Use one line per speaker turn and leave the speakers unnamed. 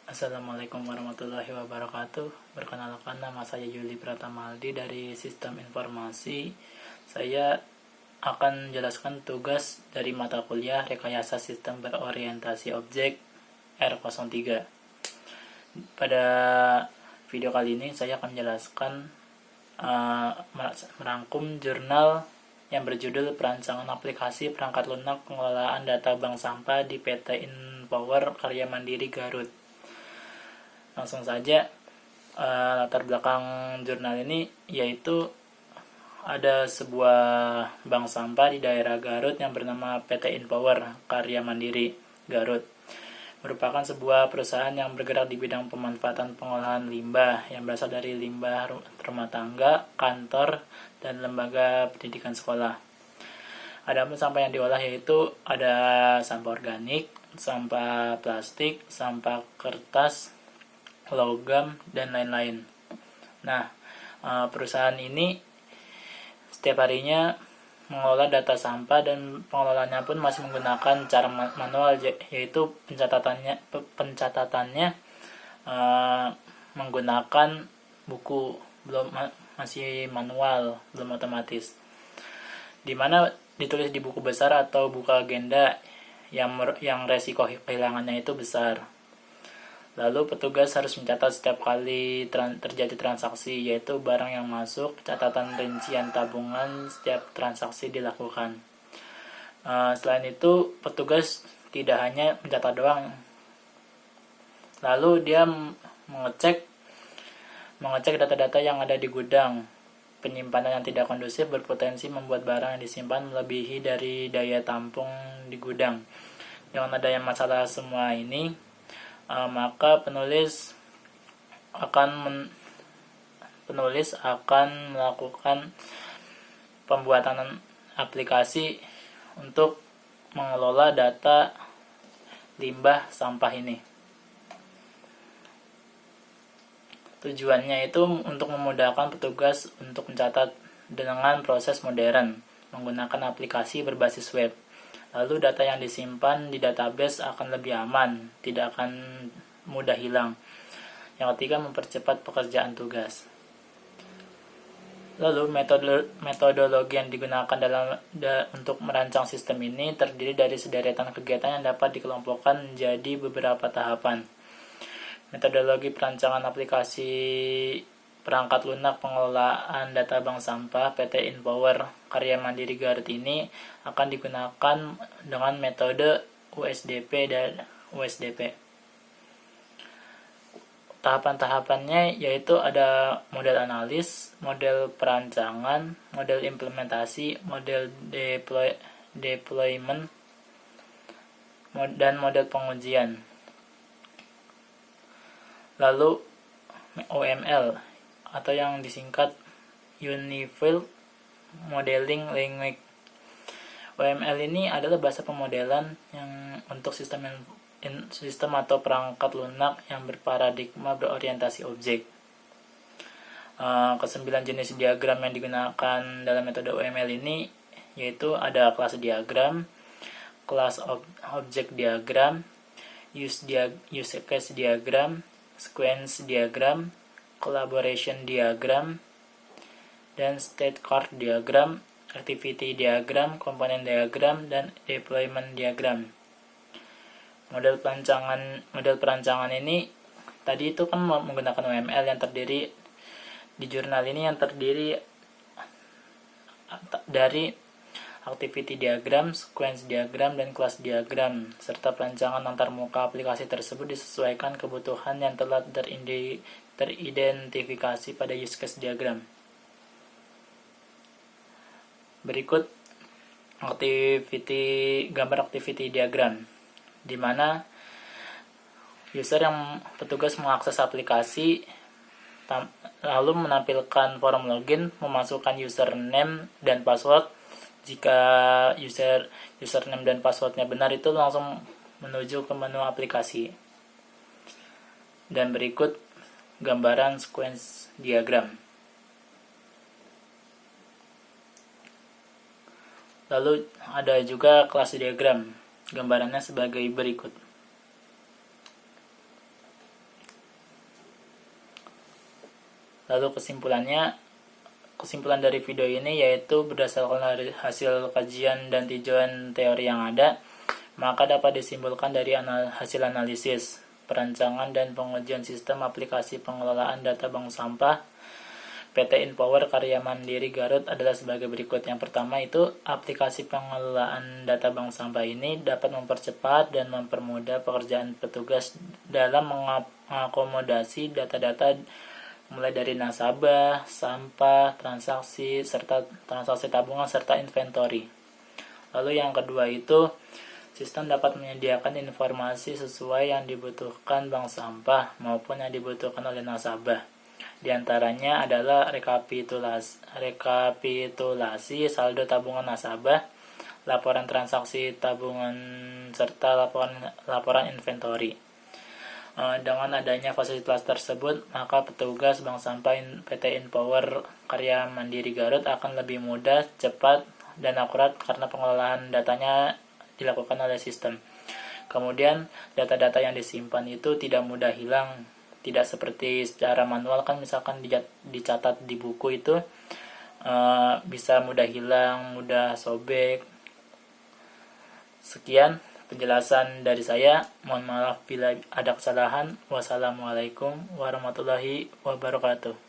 Assalamualaikum warahmatullahi wabarakatuh. Perkenalkan, nama saya Yuli Pratamaldi dari Sistem Informasi. Saya akan menjelaskan tugas dari mata kuliah Rekayasa Sistem Berorientasi Objek R03. Pada video kali ini saya akan menjelaskan merangkum jurnal yang berjudul Perancangan Aplikasi Perangkat Lunak Pengelolaan Data Bank Sampah di PT InPower Karya Mandiri Garut. Langsung saja, latar belakang jurnal ini yaitu ada sebuah bank sampah di daerah Garut yang bernama PT InPower Karya Mandiri Garut. Merupakan sebuah perusahaan yang bergerak di bidang pemanfaatan pengolahan limbah yang berasal dari limbah rumah tangga, kantor, dan lembaga pendidikan sekolah. Adapun sampah yang diolah yaitu ada sampah organik, sampah plastik, sampah kertas, logam, dan lain-lain. Nah, perusahaan ini setiap harinya mengelola data sampah dan pengelolaannya pun masih menggunakan cara manual, yaitu pencatatannya menggunakan buku, masih manual, belum otomatis, dimana ditulis di buku besar atau buku agenda yang resiko kehilangannya itu besar. Lalu petugas harus mencatat setiap kali terjadi transaksi, yaitu barang yang masuk, catatan rincian tabungan setiap transaksi dilakukan. Selain itu, petugas tidak hanya mencatat doang, lalu dia mengecek data-data yang ada di gudang. Penyimpanan yang tidak kondusif berpotensi membuat barang yang disimpan melebihi dari daya tampung di gudang. Dengan adanya masalah semua ini, maka penulis akan melakukan pembuatan aplikasi untuk mengelola data limbah sampah ini. Tujuannya itu untuk memudahkan petugas untuk mencatat dengan proses modern menggunakan aplikasi berbasis web. Lalu data yang disimpan di database akan lebih aman, tidak akan mudah hilang. Yang ketiga, mempercepat pekerjaan tugas. Lalu metodologi yang digunakan untuk merancang sistem ini terdiri dari sederetan kegiatan yang dapat dikelompokkan menjadi beberapa tahapan. Metodologi perancangan aplikasi perangkat lunak pengelolaan data bank sampah PT InPower Karya Mandiri Garut ini akan digunakan dengan metode USDP dan USDP. Tahapan-tahapannya yaitu ada model analis, model perancangan, model implementasi, model deployment, dan model pengujian. Lalu OML atau yang disingkat Unified Modeling Language. OML ini adalah bahasa pemodelan yang untuk sistem atau perangkat lunak yang berparadigma berorientasi objek. Kesembilan jenis diagram yang digunakan dalam metode OML ini yaitu ada kelas diagram, kelas object diagram, use case diagram, sequence diagram, collaboration diagram, dan state card diagram, activity diagram, komponen diagram, dan deployment diagram. Model perancangan ini tadi itu kan menggunakan OML yang terdiri di jurnal ini yang terdiri dari activity diagram, sequence diagram, dan class diagram, serta perancangan antarmuka aplikasi tersebut disesuaikan kebutuhan yang telah teridentifikasi pada use case diagram. Berikut gambar activity diagram, di mana petugas mengakses aplikasi lalu menampilkan form login, memasukkan username dan password. Jika username dan passwordnya benar, itu langsung menuju ke menu aplikasi. Dan berikut gambaran sequence diagram. Lalu ada juga kelas diagram. Gambarannya sebagai berikut. Lalu kesimpulan dari video ini yaitu berdasarkan dari hasil kajian dan tinjauan teori yang ada, maka dapat disimpulkan dari hasil analisis, perancangan dan pengujian sistem aplikasi pengelolaan data bank sampah PT InPower Karya Mandiri Garut adalah sebagai berikut. Yang pertama itu, aplikasi pengelolaan data bank sampah ini dapat mempercepat dan mempermudah pekerjaan petugas dalam mengakomodasi data-data mulai dari nasabah, sampah, transaksi, serta transaksi tabungan serta inventory. Lalu yang kedua itu, sistem dapat menyediakan informasi sesuai yang dibutuhkan bank sampah maupun yang dibutuhkan oleh nasabah. Di antaranya adalah rekapitulasi saldo tabungan nasabah, laporan transaksi tabungan, serta laporan inventory. Dengan adanya fasilitas tersebut, maka petugas bank sampah PT InPower Karya Mandiri Garut akan lebih mudah, cepat, dan akurat karena pengelolaan datanya dilakukan oleh sistem. Kemudian, data-data yang disimpan itu tidak mudah hilang. Tidak seperti secara manual kan, misalkan dicatat di buku itu bisa mudah hilang, mudah sobek. Sekian penjelasan dari saya. Mohon maaf bila ada kesalahan. Wassalamualaikum warahmatullahi wabarakatuh.